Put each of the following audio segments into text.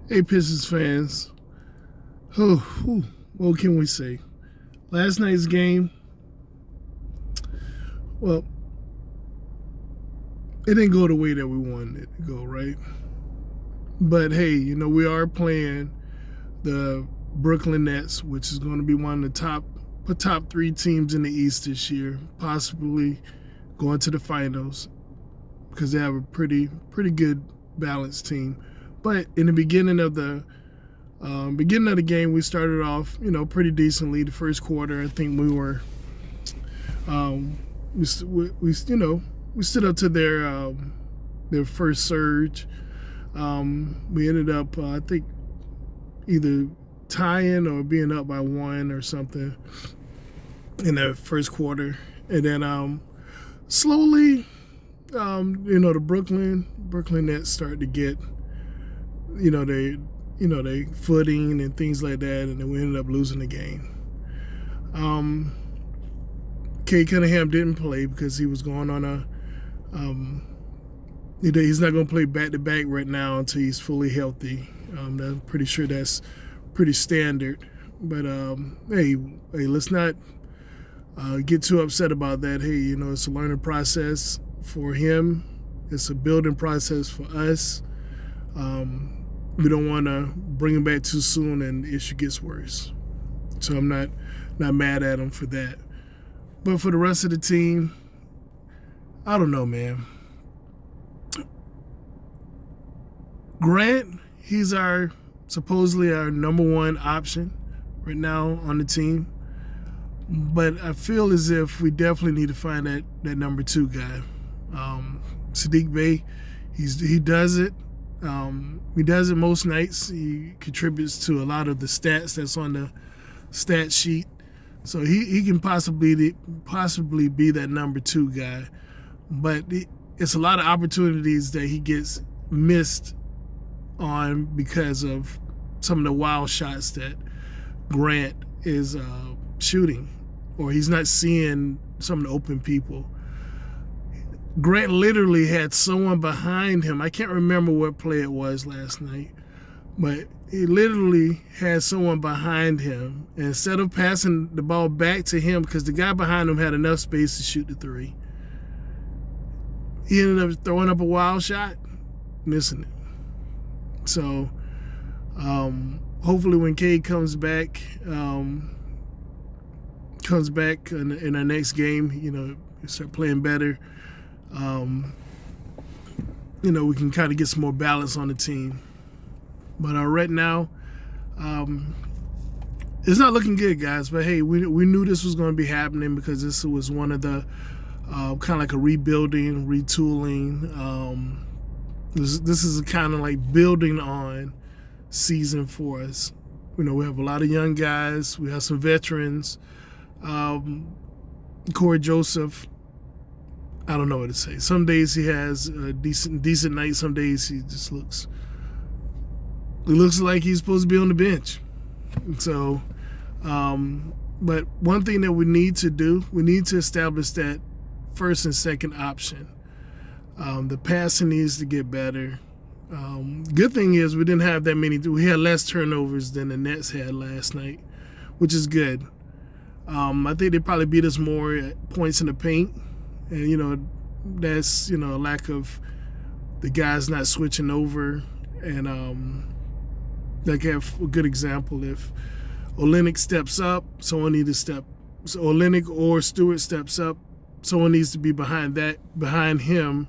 Hey, Pistons fans. What can we say? Last night's game, well, it didn't go the way that we wanted it to go, right? But hey, we are playing the Brooklyn Nets, which is going to be one of the top three teams in the East this year, possibly going to the finals because they have a pretty good balanced team. But in the beginning of the game, we started off, pretty decently. The first quarter, I think we were, we stood up to their first surge. We ended up, I think, either tying or being up by one or something in the first quarter, and then slowly, the Brooklyn Nets started to get, they footing and things like that, and then we ended up losing the game. Cade Cunningham didn't play because he was going on he's not going to play back-to-back right now until he's fully healthy. I'm pretty sure that's pretty standard. But, hey, let's not get too upset about that. Hey, it's a learning process for him. It's a building process for us. We don't want to bring him back too soon and the issue gets worse. So I'm not mad at him for that. But for the rest of the team, I don't know, man. Grant, he's supposedly our number one option right now on the team. But I feel as if we definitely need to find that number two guy. Saddiq Bey, he does it. He does it most nights. He contributes to a lot of the stats that's on the stat sheet. So he can possibly be that number two guy. But it's a lot of opportunities that he gets missed on because of some of the wild shots that Grant is shooting, or he's not seeing some of the open people. Grant literally had someone behind him. I can't remember what play it was last night, but he literally had someone behind him. And instead of passing the ball back to him, because the guy behind him had enough space to shoot the three, he ended up throwing up a wild shot, missing it. So hopefully when Cade comes back in our next game, start playing better. We can kind of get some more balance on the team. But right now, it's not looking good, guys. But hey, we knew this was going to be happening because this was one of the kind of like a rebuilding, retooling. This is kind of like building on season for us. We have a lot of young guys. We have some veterans. Corey Joseph, I don't know what to say. Some days he has a decent night. Some days he just looks like he's supposed to be on the bench. So, but one thing that we need to do, we need to establish that first and second option. The passing needs to get better. Good thing is we didn't have that many. We had less turnovers than the Nets had last night, which is good. I think they probably beat us more at points in the paint. And, that's, a lack of the guys not switching over. And like I have a good example. If Olynyk steps up, someone needs to step. So Olynyk or Stewart steps up, someone needs to be behind him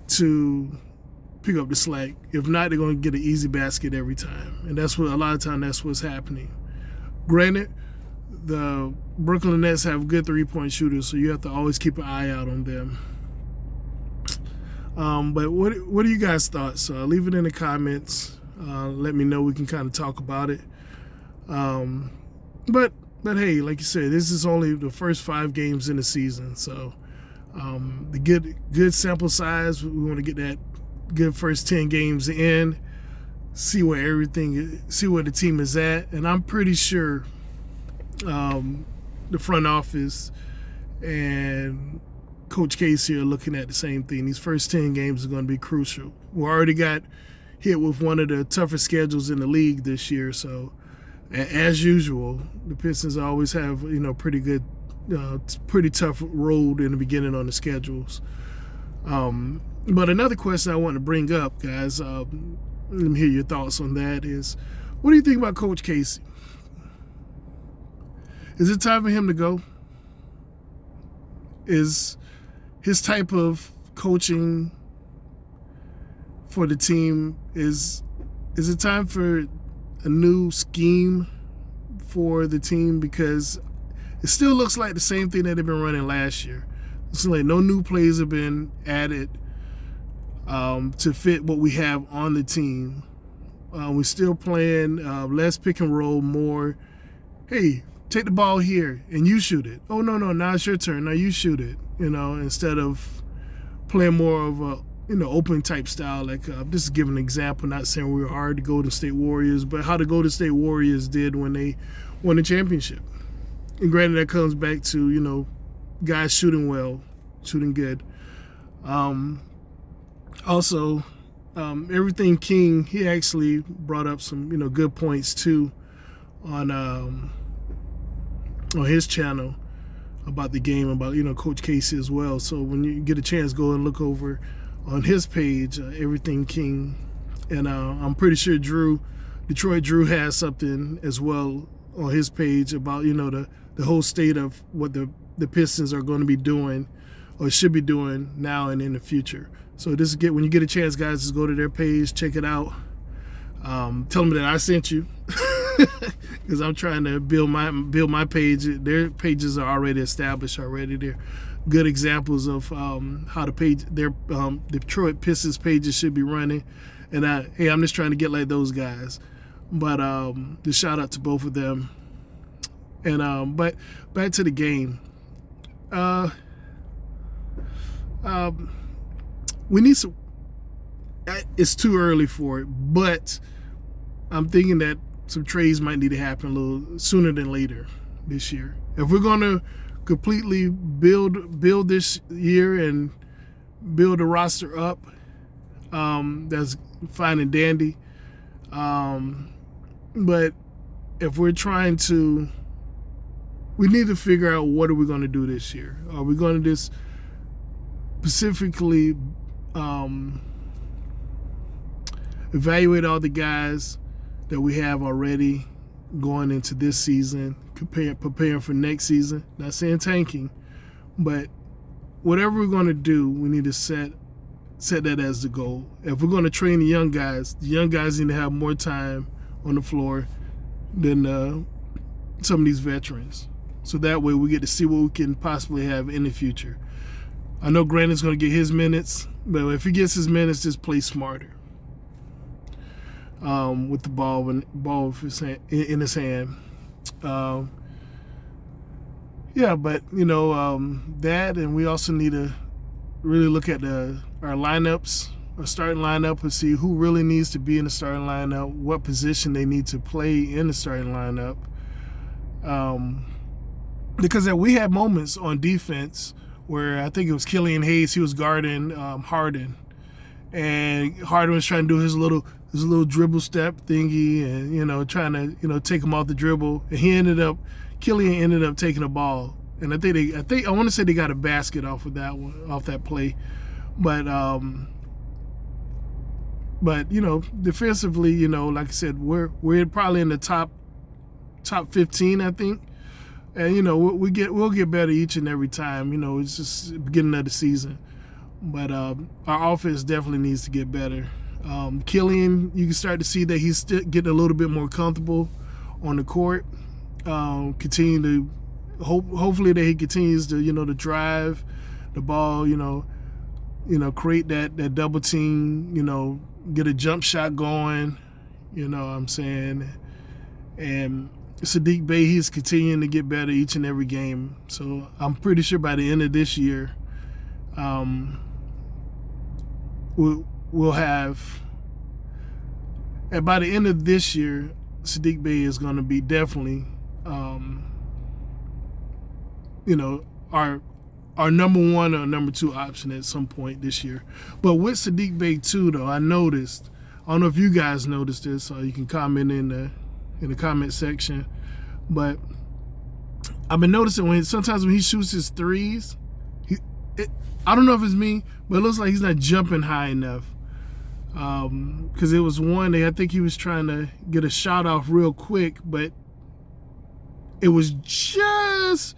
to pick up the slack. If not, they're going to get an easy basket every time. And that's what's happening. Granted, the Brooklyn Nets have good three-point shooters, so you have to always keep an eye out on them. But what are you guys' thoughts? Leave it in the comments. Let me know. We can kind of talk about it. But hey, like you said, this is only the first 5 games in the season, so the good sample size. We want to get that good first 10 games in, see where the team is at, and I'm pretty sure the front office and Coach Casey are looking at the same thing. These first 10 games are going to be crucial. We already got, hit with one of the tougher schedules in the league this year. So, as usual, the Pistons always have pretty good, pretty tough road in the beginning on the schedules. But another question I want to bring up, guys, let me hear your thoughts on that, is what do you think about Coach Casey? Is it time for him to go? Is his type of coaching for the team, is it time for a new scheme for the team? Because it still looks like the same thing that they've been running last year. It's like no new plays have been added to fit what we have on the team. We're still playing less pick and roll, more, hey, take the ball here and you shoot it. Oh, no, now it's your turn. Now you shoot it, instead of playing more of a, open type style. Like, this is giving an example, not saying we are the Golden State Warriors, but how the Golden State Warriors did when they won the championship. And granted, that comes back to, guys shooting well, shooting good. Also, Everything King, he actually brought up some, good points too on his channel about the game, about, Coach Casey as well. So when you get a chance, go and look over on his page, Everything King. And I'm pretty sure Detroit Drew has something as well on his page about, the whole state of what the Pistons are going to be doing or should be doing now and in the future. So when you get a chance, guys, just go to their page, check it out. Tell them that I sent you, because I'm trying to build my page. Their pages are already established already. They're good examples of how their Detroit Pistons pages should be running. And I'm just trying to get like those guys. But just shout out to both of them. And but back to the game. We need some. It's too early for it, but I'm thinking that some trades might need to happen a little sooner than later this year. If we're going to completely build this year and build a roster up, that's fine and dandy. But if we're trying to, we need to figure out what are we going to do this year. Are we going to just specifically evaluate all the guys that we have already going into this season, preparing for next season? Not saying tanking, but whatever we're going to do, we need to set that as the goal. If we're going to train the young guys need to have more time on the floor than some of these veterans. So that way we get to see what we can possibly have in the future. I know Grant's going to get his minutes, but if he gets his minutes, just play smarter with the ball in his hand. But that, and we also need to really look at our lineups, our starting lineup, and see who really needs to be in the starting lineup, what position they need to play in the starting lineup. Because we had moments on defense where I think it was Killian Hayes, he was guarding Harden, and Harden was trying to do his little dribble step thingy, and trying to take him off the dribble, and Killian ended up taking the ball, and I want to say they got a basket off of that one, off that play, but defensively, like I said, we're probably in the top 15, I think. And we'll get better each and every time. It's just the beginning of the season, but our offense definitely needs to get better. Killian, you can start to see that he's still getting a little bit more comfortable on the court. Continue to hopefully that he continues to to drive the ball. Create that double team. Get a jump shot going. What I'm saying, and Saddiq Bey, he's continuing to get better each and every game. So I'm pretty sure by the end of this year, we'll have, and by the end of this year, Saddiq Bey is going to be definitely, our number one or number two option at some point this year. But with Saddiq Bey too, though, I noticed I don't know if you guys noticed this, so you can comment in the comment section. But I've been noticing sometimes when he shoots his threes, I don't know if it's me, but it looks like he's not jumping high enough. Because it was one day I think he was trying to get a shot off real quick, but it was just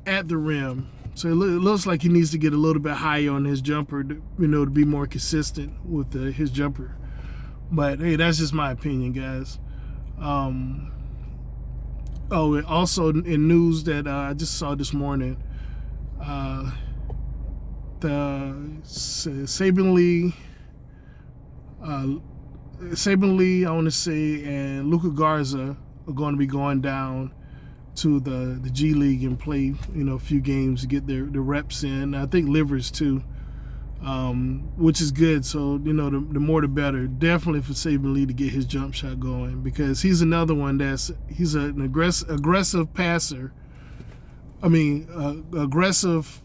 at the rim. So it looks like he needs to get a little bit higher on his jumper, to be more consistent with his jumper. But hey, that's just my opinion, guys. Also in news that I just saw this morning, the Saban Lee, I want to say, and Luka Garza are going to be going down to the G League and play, a few games to get their reps in. I think Livers too, which is good. So, the more the better. Definitely for Saban Lee to get his jump shot going, because he's another one he's an aggressive passer. Aggressive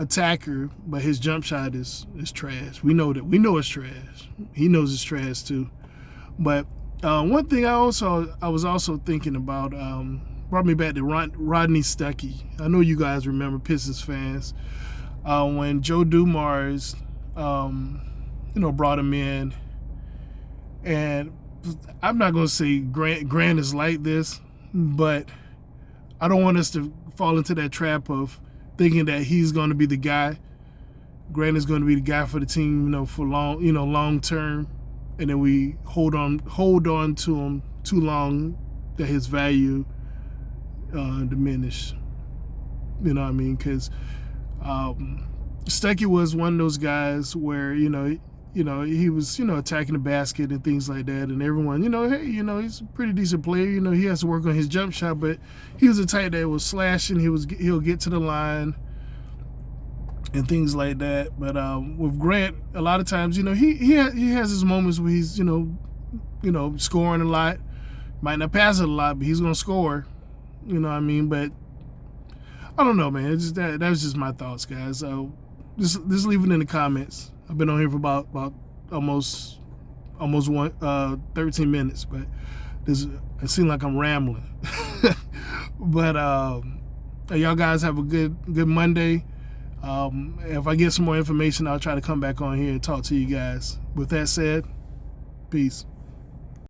attacker, but his jump shot is trash. We know that. We know it's trash. He knows it's trash too. But one thing I was also thinking about, brought me back to Rodney Stuckey. I know you guys remember, Pistons fans, when Joe Dumars, brought him in. And I'm not going to say Grant is like this, but I don't want us to fall into that trap of thinking that he's going to be the guy. Grant is going to be the guy for the team, for long term, and then we hold on to him too long that his value diminish. You know what I mean? Because Stuckey was one of those guys where he was attacking the basket and things like that, and everyone he's a pretty decent player. He has to work on his jump shot, but he was a type that was slashing. He'll get to the line and things like that. But with Grant, a lot of times he has his moments where he's scoring a lot, might not pass it a lot, but he's gonna score. You know what I mean? But I don't know, man. It's just that was just my thoughts, guys. So just leave it in the comments. I've been on here for about almost 13 minutes, but it seems like I'm rambling. But y'all guys have a good Monday. If I get some more information, I'll try to come back on here and talk to you guys. With that said, peace.